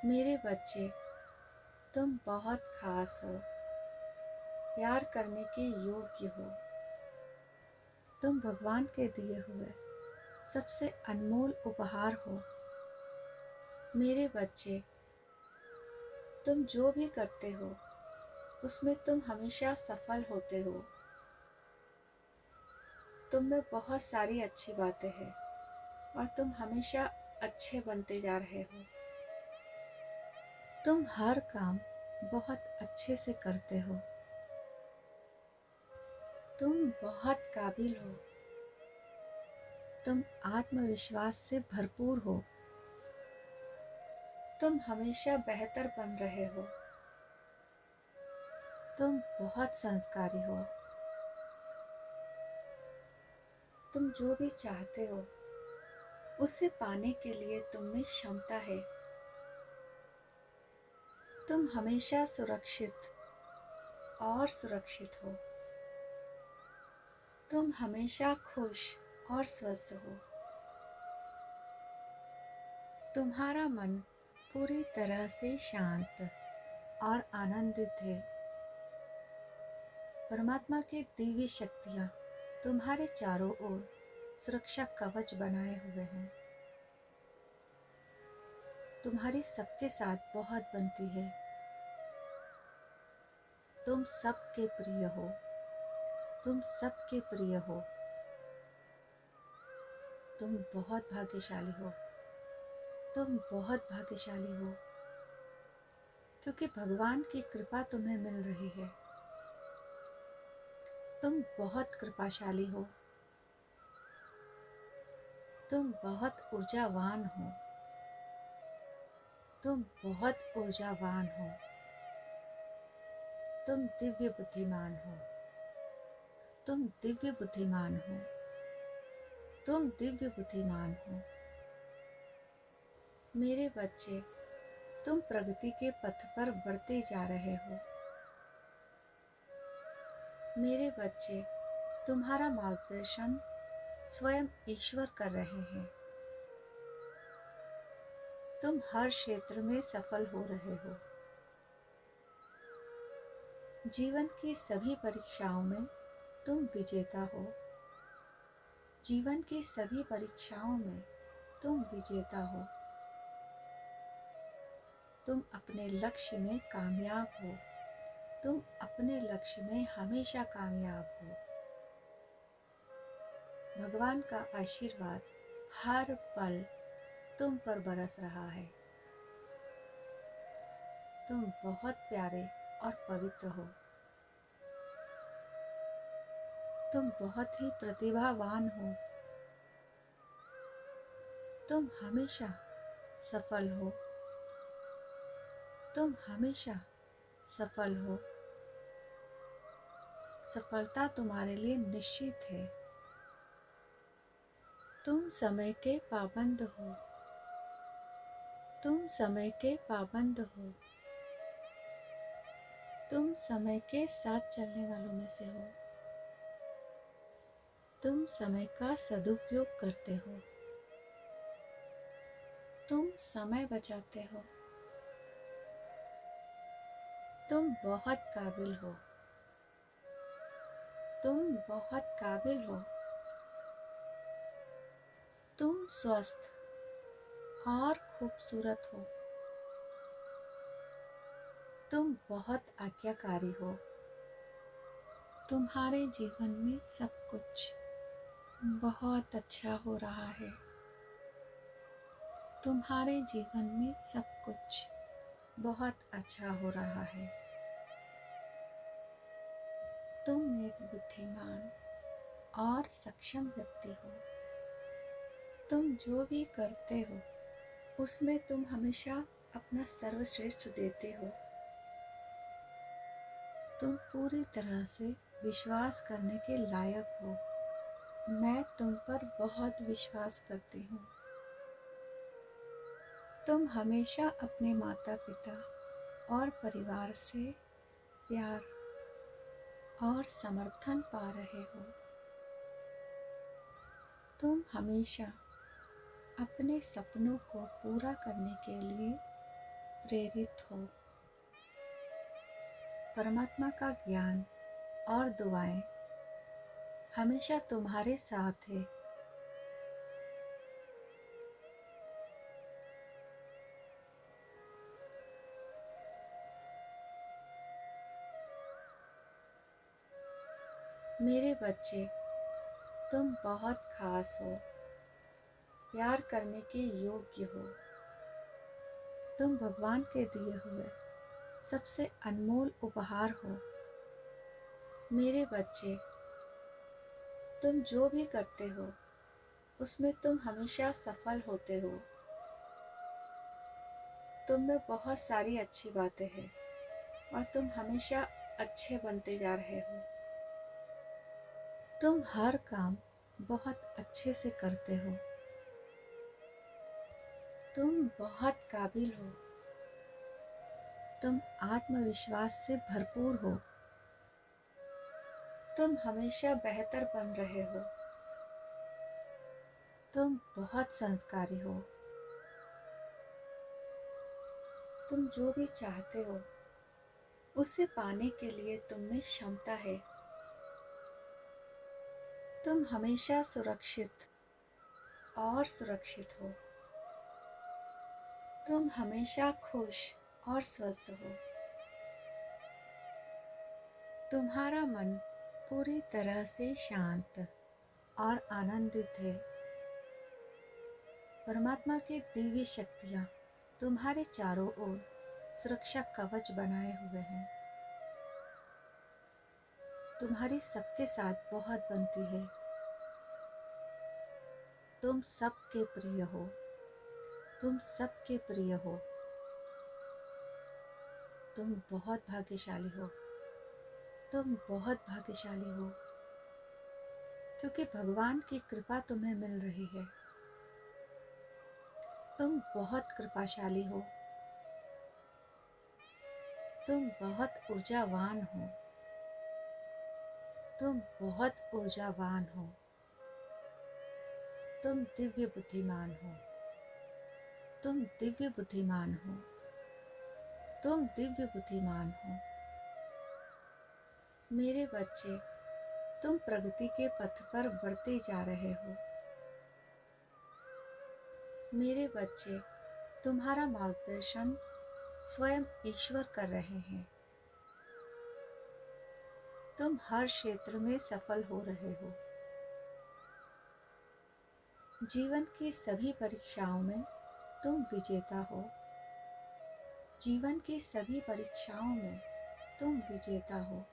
मेरे बच्चे, तुम बहुत खास हो, प्यार करने के योग्य हो। तुम भगवान के दिए हुए सबसे अनमोल उपहार हो। मेरे बच्चे, तुम जो भी करते हो उसमें तुम हमेशा सफल होते हो। तुम में बहुत सारी अच्छी बातें हैं और तुम हमेशा अच्छे बनते जा रहे हो। तुम हर काम बहुत अच्छे से करते हो। तुम बहुत काबिल हो। तुम आत्मविश्वास से भरपूर हो। तुम हमेशा बेहतर बन रहे हो। तुम बहुत संस्कारी हो। तुम जो भी चाहते हो उसे पाने के लिए तुम में क्षमता है। तुम हमेशा सुरक्षित और सुरक्षित हो। तुम हमेशा खुश और स्वस्थ हो। तुम्हारा मन पूरी तरह से शांत और आनंदित है। परमात्मा की दिव्य शक्तियाँ तुम्हारे चारों ओर सुरक्षा कवच बनाए हुए हैं। तुम्हारी सबके साथ बहुत बनती है। तुम सबके प्रिय हो। तुम सबके प्रिय हो। तुम बहुत भाग्यशाली हो। तुम बहुत भाग्यशाली हो क्योंकि भगवान की कृपा तुम्हें मिल रही है। तुम बहुत कृपाशाली हो। तुम बहुत ऊर्जावान हो। तुम बहुत ऊर्जावान हो। तुम दिव्य बुद्धिमान हो। तुम दिव्य बुद्धिमान हो। तुम दिव्य बुद्धिमान हो। मेरे बच्चे, तुम प्रगति के पथ पर बढ़ते जा रहे हो। मेरे बच्चे, तुम्हारा मार्गदर्शन स्वयं ईश्वर कर रहे हैं। तुम हर क्षेत्र में सफल हो रहे हो। जीवन की सभी परीक्षाओं में तुम विजेता हो। जीवन की सभी परीक्षाओं में तुम विजेता हो। तुम अपने लक्ष्य में कामयाब हो। तुम अपने लक्ष्य में हमेशा कामयाब हो। भगवान का आशीर्वाद हर पल तुम पर बरस रहा है। तुम बहुत प्यारे और पवित्र हो। तुम बहुत ही प्रतिभावान हो। तुम हमेशा सफल हो। तुम हमेशा सफल हो। सफलता तुम्हारे लिए निश्चित है। तुम समय के पाबंद हो। तुम समय के पाबंद हो। तुम समय के साथ चलने वालों में से हो। तुम समय का सदुपयोग करते हो। तुम समय बचाते हो। तुम बहुत काबिल हो। तुम बहुत काबिल हो। तुम स्वस्थ और खूबसूरत हो। तुम बहुत आज्ञाकारी हो। तुम्हारे जीवन में सब कुछ बहुत अच्छा हो रहा है। तुम्हारे जीवन में सब कुछ बहुत अच्छा हो रहा है। तुम एक बुद्धिमान और सक्षम व्यक्ति हो। तुम जो भी करते हो उसमें तुम हमेशा अपना सर्वश्रेष्ठ देते हो। तुम पूरी तरह से विश्वास करने के लायक हो। मैं तुम पर बहुत विश्वास करती हूँ। तुम हमेशा अपने माता पिता और परिवार से प्यार और समर्थन पा रहे हो। तुम हमेशा अपने सपनों को पूरा करने के लिए प्रेरित हो। परमात्मा का ज्ञान और दुआएं हमेशा तुम्हारे साथ है। मेरे बच्चे, तुम बहुत खास हो, प्यार करने के योग्य हो। तुम भगवान के दिए हुए सबसे अनमोल उपहार हो। मेरे बच्चे, तुम जो भी करते हो उसमें तुम हमेशा सफल होते हो। तुम में बहुत सारी अच्छी बातें हैं और तुम हमेशा अच्छे बनते जा रहे हो। तुम हर काम बहुत अच्छे से करते हो। तुम बहुत काबिल हो। तुम आत्मविश्वास से भरपूर हो। तुम हमेशा बेहतर बन रहे हो। तुम बहुत संस्कारी हो। तुम जो भी चाहते हो उसे पाने के लिए तुम में क्षमता है। तुम हमेशा सुरक्षित और सुरक्षित हो। तुम हमेशा खुश और स्वस्थ हो। तुम्हारा मन पूरी तरह से शांत और आनंदित है। परमात्मा की दिव्य शक्तियाँ तुम्हारे चारों ओर सुरक्षा कवच बनाए हुए हैं। तुम्हारी सबके साथ बहुत बनती है। तुम सबके प्रिय हो। तुम सबके प्रिय हो। तुम बहुत भाग्यशाली हो। तुम बहुत भाग्यशाली हो, क्योंकि भगवान की कृपा तुम्हें मिल रही है। तुम बहुत कृपाशाली हो। तुम बहुत ऊर्जावान हो। तुम बहुत ऊर्जावान हो। तुम दिव्य बुद्धिमान हो। तुम दिव्य बुद्धिमान हो। तुम दिव्य बुद्धिमान हो। मेरे बच्चे, तुम प्रगति के पथ पर बढ़ते जा रहे हो। मेरे बच्चे, तुम्हारा मार्गदर्शन स्वयं ईश्वर कर रहे हैं। तुम हर क्षेत्र में सफल हो रहे हो। जीवन की सभी परीक्षाओं में तुम विजेता हो। जीवन की सभी परीक्षाओं में तुम विजेता हो।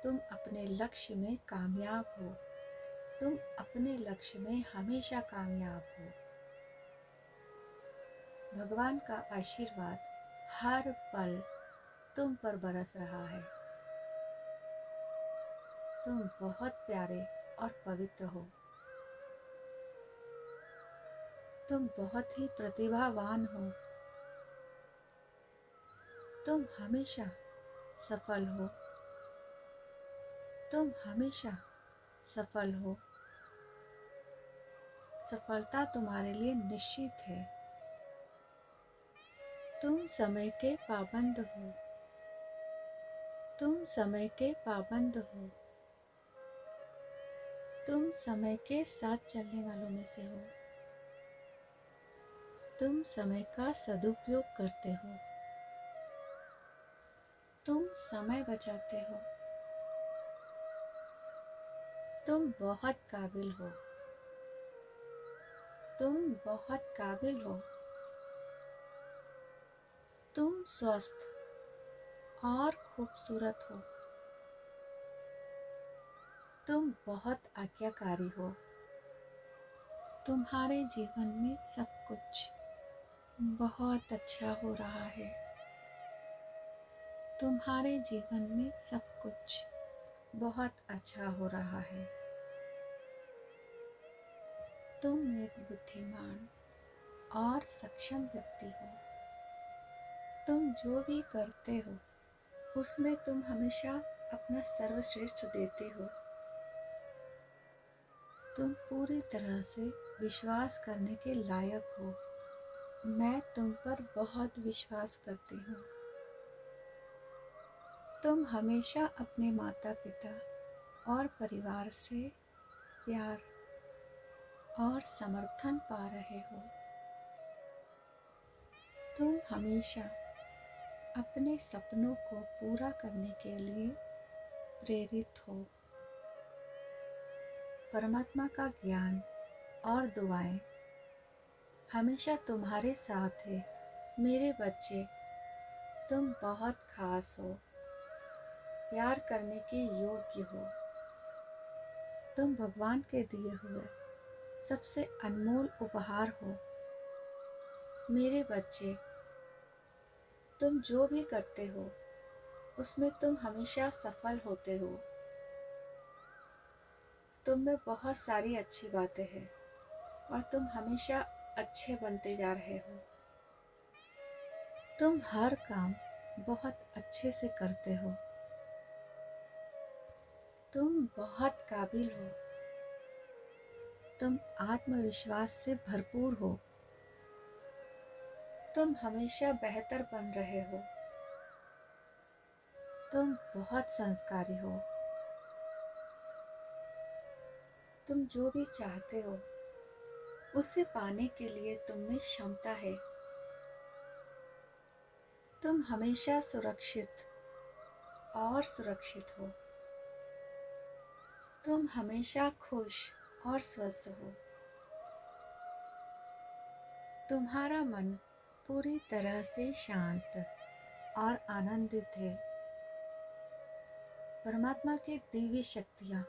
तुम अपने लक्ष्य में कामयाब हो। तुम अपने लक्ष्य में हमेशा कामयाब हो। भगवान का आशीर्वाद हर पल तुम पर बरस रहा है। तुम बहुत प्यारे और पवित्र हो। तुम बहुत ही प्रतिभावान हो। तुम हमेशा सफल हो। तुम हमेशा सफल हो। सफलता तुम्हारे लिए निश्चित है। तुम समय के पाबंद हो। तुम समय के पाबंद हो। तुम समय के साथ चलने वालों में से हो। तुम समय का सदुपयोग करते हो। तुम समय बचाते हो। तुम बहुत काबिल हो। तुम बहुत काबिल हो। तुम स्वस्थ और खूबसूरत हो। तुम बहुत आज्ञाकारी हो। तुम्हारे जीवन में सब कुछ बहुत अच्छा हो रहा है। तुम्हारे जीवन में सब कुछ बहुत अच्छा हो रहा है। तुम एक बुद्धिमान और सक्षम व्यक्ति हो। तुम जो भी करते हो उसमें तुम हमेशा अपना सर्वश्रेष्ठ देते हो। तुम पूरी तरह से विश्वास करने के लायक हो। मैं तुम पर बहुत विश्वास करती हूँ। तुम हमेशा अपने माता पिता और परिवार से प्यार और समर्थन पा रहे हो। तुम हमेशा अपने सपनों को पूरा करने के लिए प्रेरित हो। परमात्मा का ज्ञान और दुआएं हमेशा तुम्हारे साथ है। मेरे बच्चे, तुम बहुत खास हो, प्यार करने के योग्य हो। तुम भगवान के दिए हुए सबसे अनमोल उपहार हो। मेरे बच्चे, तुम जो भी करते हो उसमें तुम हमेशा सफल होते हो। तुम में बहुत सारी अच्छी बातें हैं और तुम हमेशा अच्छे बनते जा रहे हो। तुम हर काम बहुत अच्छे से करते हो। तुम बहुत काबिल हो। तुम आत्मविश्वास से भरपूर हो। तुम हमेशा बेहतर बन रहे हो। तुम बहुत संस्कारी हो। तुम जो भी चाहते हो उसे पाने के लिए तुम में क्षमता है। तुम हमेशा सुरक्षित और सुरक्षित हो। तुम हमेशा खुश और स्वस्थ हो। तुम्हारा मन पूरी तरह से शांत और आनंदित है। परमात्मा की दिव्य शक्तियाँ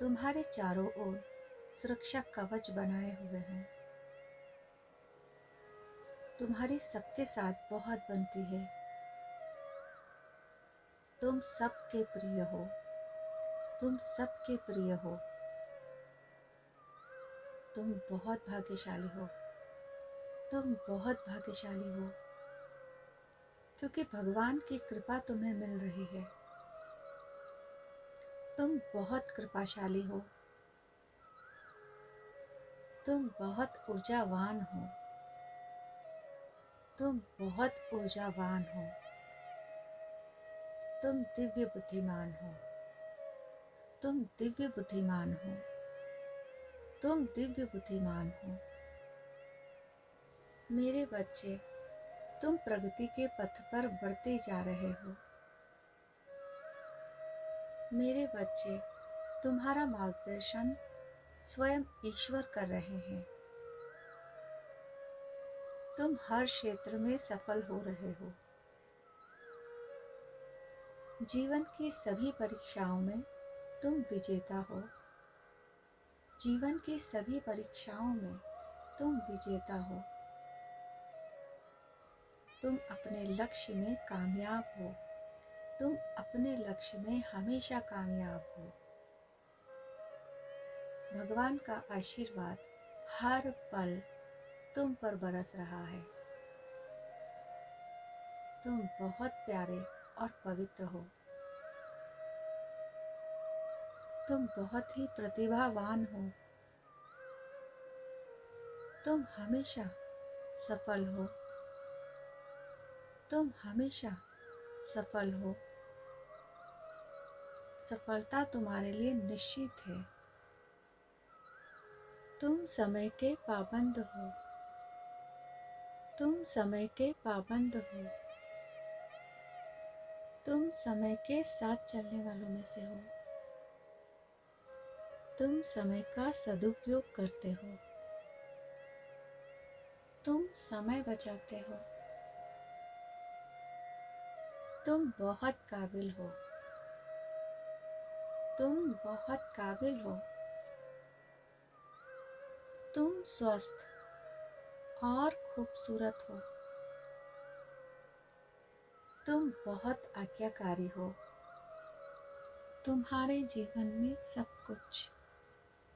तुम्हारे चारों ओर सुरक्षा कवच बनाए हुए हैं। तुम्हारी सबके साथ बहुत बनती है। तुम सबके प्रिय हो। तुम सबके प्रिय हो। तुम बहुत भाग्यशाली हो। तुम बहुत भाग्यशाली हो, क्योंकि भगवान की कृपा तुम्हें मिल रही है। तुम बहुत कृपाशाली हो। तुम बहुत ऊर्जावान हो। तुम बहुत ऊर्जावान हो। तुम दिव्य बुद्धिमान हो। तुम दिव्य बुद्धिमान हो। तुम दिव्य बुद्धिमान हो। मेरे बच्चे, तुम प्रगति के पथ पर बढ़ते जा रहे हो। मेरे बच्चे, तुम्हारा मार्गदर्शन स्वयं ईश्वर कर रहे हैं। तुम हर क्षेत्र में सफल हो रहे हो। जीवन की सभी परीक्षाओं में तुम विजेता हो। जीवन की सभी परीक्षाओं में तुम विजेता हो। तुम अपने लक्ष्य में कामयाब हो। तुम अपने लक्ष्य में हमेशा कामयाब हो। भगवान का आशीर्वाद हर पल तुम पर बरस रहा है। तुम बहुत प्यारे और पवित्र हो। तुम बहुत ही प्रतिभावान हो। तुम हमेशा सफल हो। तुम हमेशा सफल हो। सफलता तुम्हारे लिए निश्चित है। तुम समय के पाबंद हो। तुम समय के पाबंद हो। तुम समय के साथ चलने वालों में से हो। तुम समय का सदुपयोग करते हो। तुम समय बचाते हो। तुम बहुत काबिल हो। तुम बहुत काबिल हो। तुम स्वस्थ और खूबसूरत हो। तुम बहुत आज्ञाकारी हो। तुम्हारे जीवन में सब कुछ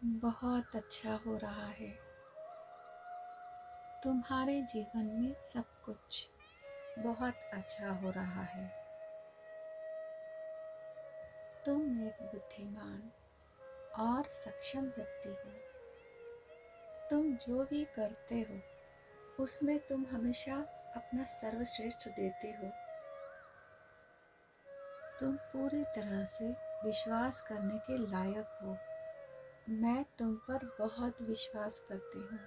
बहुत अच्छा हो रहा है। तुम्हारे जीवन में सब कुछ बहुत अच्छा हो रहा है। तुम एक बुद्धिमान और सक्षम व्यक्ति हो। तुम जो भी करते हो उसमें तुम हमेशा अपना सर्वश्रेष्ठ देते हो। तुम पूरी तरह से विश्वास करने के लायक हो। मैं तुम पर बहुत विश्वास करती हूँ।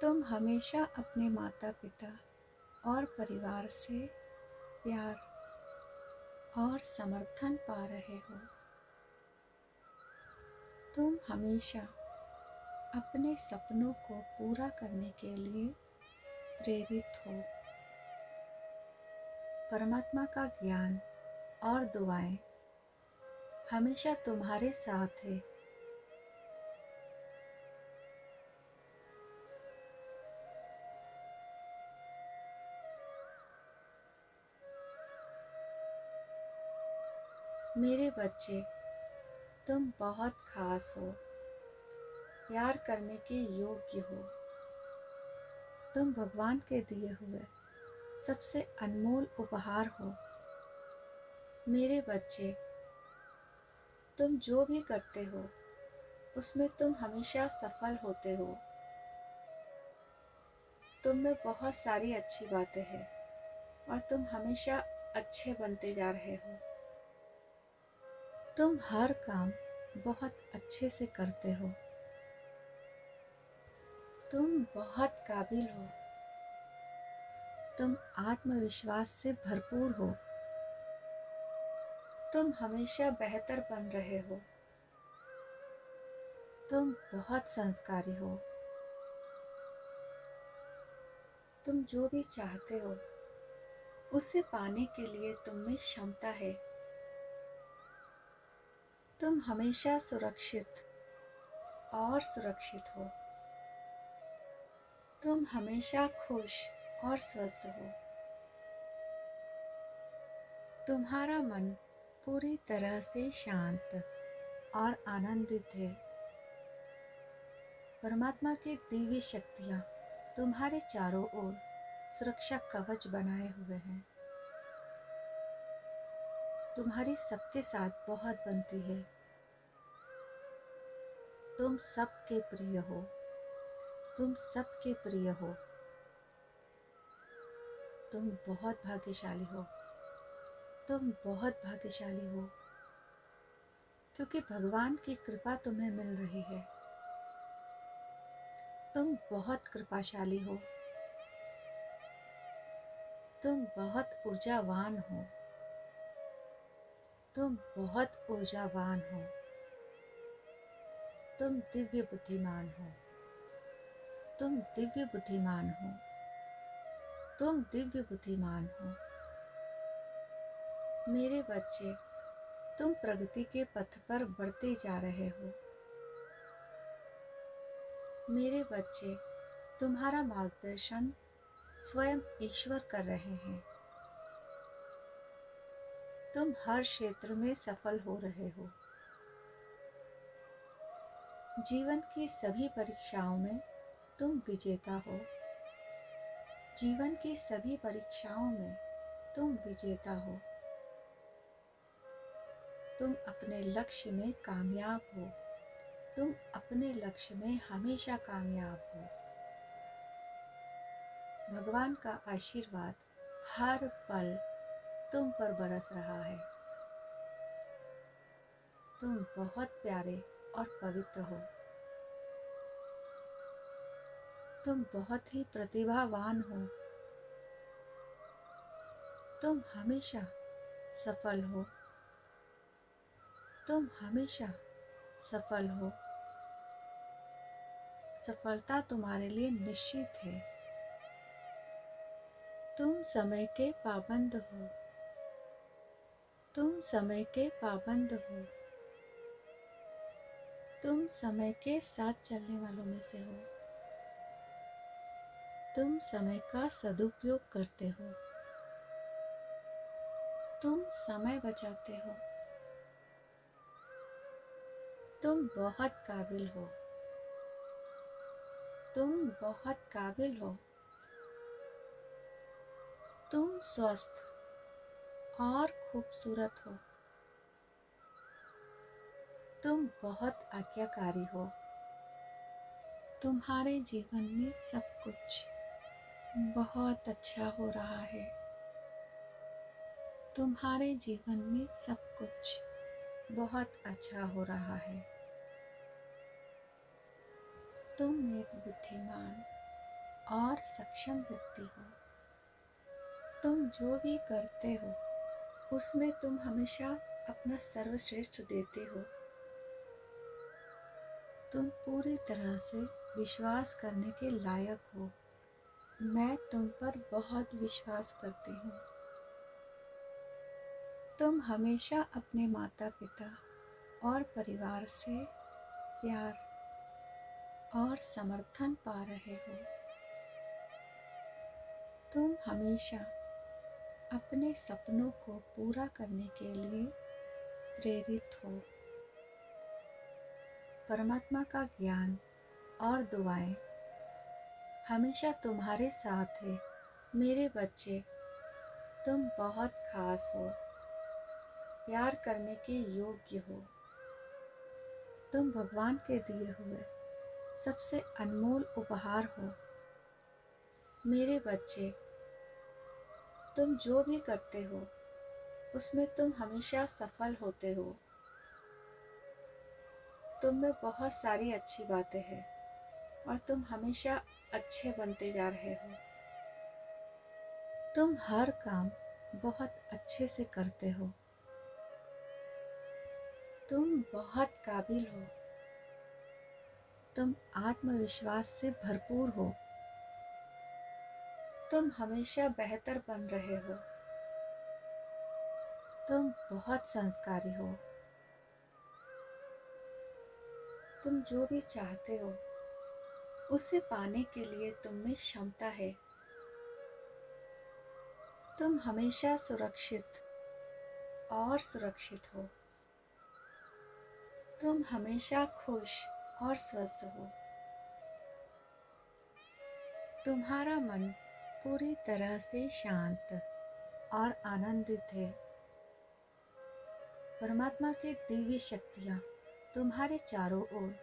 तुम हमेशा अपने माता पिता और परिवार से प्यार और समर्थन पा रहे हो। तुम हमेशा अपने सपनों को पूरा करने के लिए प्रेरित हो। परमात्मा का ज्ञान और दुआएं हमेशा तुम्हारे साथ है। मेरे बच्चे, तुम बहुत खास हो, प्यार करने के योग्य हो। तुम भगवान के दिए हुए सबसे अनमोल उपहार हो। मेरे बच्चे, तुम जो भी करते हो उसमें तुम हमेशा सफल होते हो। तुम में बहुत सारी अच्छी बातें हैं और तुम हमेशा अच्छे बनते जा रहे हो। तुम हर काम बहुत अच्छे से करते हो। तुम बहुत काबिल हो। तुम आत्मविश्वास से भरपूर हो। तुम हमेशा बेहतर बन रहे हो। तुम बहुत संस्कारी हो। तुम जो भी चाहते हो उसे पाने के लिए तुम में क्षमता है। तुम हमेशा सुरक्षित और सुरक्षित हो। तुम हमेशा खुश और स्वस्थ हो। तुम्हारा मन पूरी तरह से शांत और आनंदित है। परमात्मा की दिव्य शक्तियाँ तुम्हारे चारों ओर सुरक्षा कवच बनाए हुए हैं। तुम्हारी सबके साथ बहुत बनती है। तुम सबके प्रिय हो। तुम सबके प्रिय हो। तुम बहुत भाग्यशाली हो। तुम बहुत भाग्यशाली हो, क्योंकि भगवान की कृपा तुम्हें मिल रही है। तुम बहुत कृपाशाली हो। तुम बहुत ऊर्जावान हो। तुम बहुत ऊर्जावान हो। तुम दिव्य बुद्धिमान हो। तुम दिव्य बुद्धिमान हो। तुम दिव्य बुद्धिमान हो। मेरे बच्चे, तुम प्रगति के पथ पर बढ़ते जा रहे हो। मेरे बच्चे, तुम्हारा मार्गदर्शन स्वयं ईश्वर कर रहे हैं। तुम हर क्षेत्र में सफल हो रहे हो। जीवन की सभी परीक्षाओं में तुम विजेता हो। जीवन की सभी परीक्षाओं में तुम विजेता हो। तुम अपने लक्ष्य में कामयाब हो। तुम अपने लक्ष्य में हमेशा कामयाब हो। भगवान का आशीर्वाद हर पल तुम पर बरस रहा है। तुम बहुत प्यारे और पवित्र हो। तुम बहुत ही प्रतिभावान हो। तुम हमेशा सफल हो। तुम हमेशा सफल हो। सफलता तुम्हारे लिए निश्चित है। तुम समय के पाबंद हो। तुम समय के पाबंद हो। तुम समय के साथ चलने वालों में से हो। तुम समय का सदुपयोग करते हो। तुम समय बचाते हो। तुम बहुत काबिल हो। तुम बहुत काबिल हो। तुम स्वस्थ और खूबसूरत हो। तुम बहुत आज्ञाकारी हो। तुम्हारे जीवन में सब कुछ बहुत अच्छा हो रहा है। तुम्हारे जीवन में सब कुछ बहुत अच्छा हो रहा है। तुम एक बुद्धिमान और सक्षम व्यक्ति हो। तुम जो भी करते हो उसमें तुम हमेशा अपना सर्वश्रेष्ठ देते हो। तुम पूरी तरह से विश्वास करने के लायक हो। मैं तुम पर बहुत विश्वास करती हूँ। तुम हमेशा अपने माता पिता और परिवार से प्यार और समर्थन पा रहे हो। तुम हमेशा अपने सपनों को पूरा करने के लिए प्रेरित हो। परमात्मा का ज्ञान और दुआएं हमेशा तुम्हारे साथ है। मेरे बच्चे, तुम बहुत खास हो, प्यार करने के योग्य हो। तुम भगवान के दिए हुए सबसे अनमोल उपहार हो। मेरे बच्चे, तुम जो भी करते हो उसमें तुम हमेशा सफल होते हो। तुम में बहुत सारी अच्छी बातें हैं और तुम हमेशा अच्छे बनते जा रहे हो। तुम हर काम बहुत अच्छे से करते हो। तुम बहुत काबिल हो। तुम आत्मविश्वास से भरपूर हो। तुम हमेशा बेहतर बन रहे हो। तुम बहुत संस्कारी हो। तुम जो भी चाहते हो उसे पाने के लिए तुम में क्षमता है। तुम हमेशा सुरक्षित और सुरक्षित हो। तुम हमेशा खुश और स्वस्थ हो। तुम्हारा मन पूरी तरह से शांत और आनंदित है। परमात्मा की दिव्य शक्तियाँ तुम्हारे चारों ओर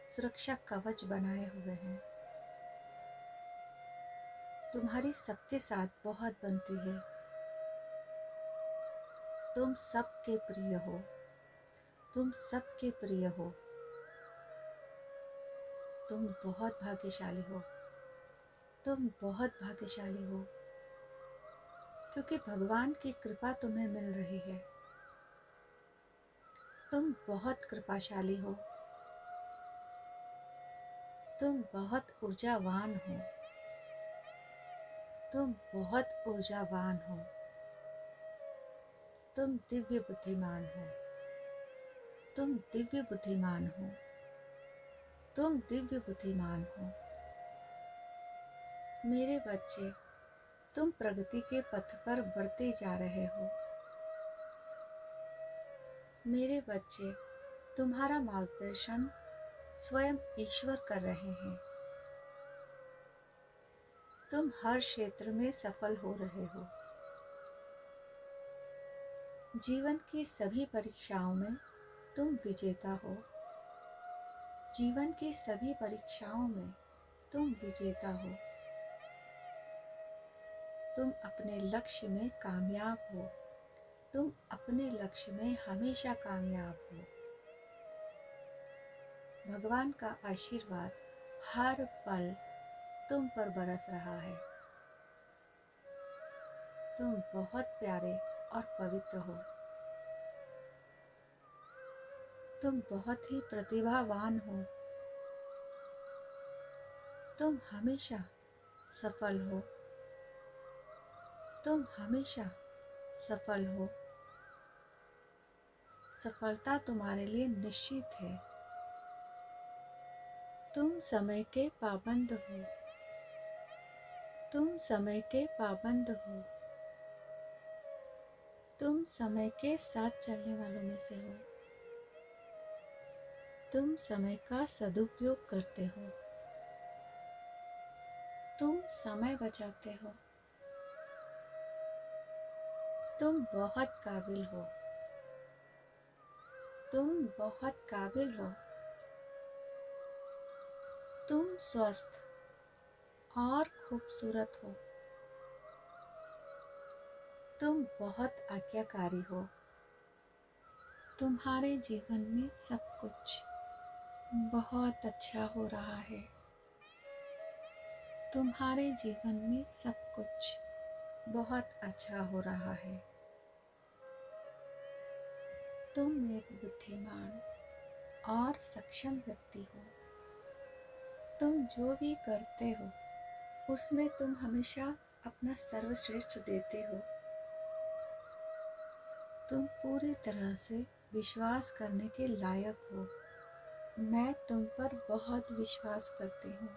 सुरक्षा कवच बनाए हुए हैं। तुम्हारी सबके साथ बहुत बनती है। तुम सबके प्रिय हो। तुम सबके प्रिय हो। तुम बहुत भाग्यशाली हो। तुम बहुत भाग्यशाली हो क्योंकि भगवान की कृपा तुम्हें मिल रही है। तुम बहुत कृपाशाली हो। तुम बहुत ऊर्जावान हो। तुम बहुत ऊर्जावान हो। तुम दिव्य बुद्धिमान हो। तुम दिव्य बुद्धिमान हो। तुम दिव्य बुद्धिमान हो। मेरे बच्चे, तुम प्रगति के पथ पर बढ़ते जा रहे हो। मेरे बच्चे, तुम्हारा मार्गदर्शन स्वयं ईश्वर कर रहे हैं। तुम हर क्षेत्र में सफल हो रहे हो। जीवन की सभी परीक्षाओं में तुम विजेता हो। जीवन की सभी परीक्षाओं में तुम विजेता हो। तुम अपने लक्ष्य में कामयाब हो। तुम अपने लक्ष्य में हमेशा कामयाब हो। भगवान का आशीर्वाद हर पल तुम पर बरस रहा है। तुम बहुत प्यारे और पवित्र हो। तुम बहुत ही प्रतिभावान हो। तुम हमेशा सफल हो। तुम हमेशा सफल हो। सफलता तुम्हारे लिए निश्चित है। तुम समय के पाबंद हो। तुम समय के पाबंद हो। तुम समय के साथ चलने वालों में से हो। तुम समय का सदुपयोग करते हो। तुम समय बचाते हो। तुम बहुत काबिल हो। तुम बहुत काबिल हो। तुम स्वस्थ और खूबसूरत हो। तुम बहुत आज्ञाकारी हो। तुम्हारे जीवन में सब कुछ बहुत अच्छा हो रहा है। तुम्हारे जीवन में सब कुछ बहुत अच्छा हो रहा है। तुम एक बुद्धिमान और सक्षम व्यक्ति हो। तुम जो भी करते हो उसमें तुम हमेशा अपना सर्वश्रेष्ठ देते हो। तुम पूरी तरह से विश्वास करने के लायक हो। मैं तुम पर बहुत विश्वास करती हूँ।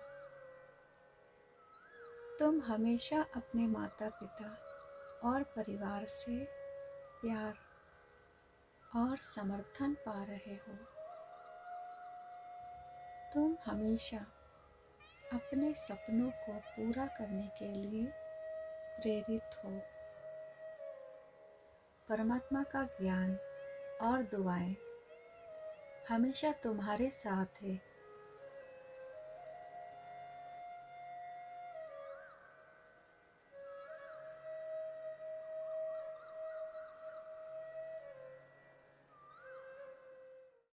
तुम हमेशा अपने माता पिता और परिवार से प्यार और समर्थन पा रहे हो। तुम हमेशा अपने सपनों को पूरा करने के लिए प्रेरित हो। परमात्मा का ज्ञान और दुआएं हमेशा तुम्हारे साथ है।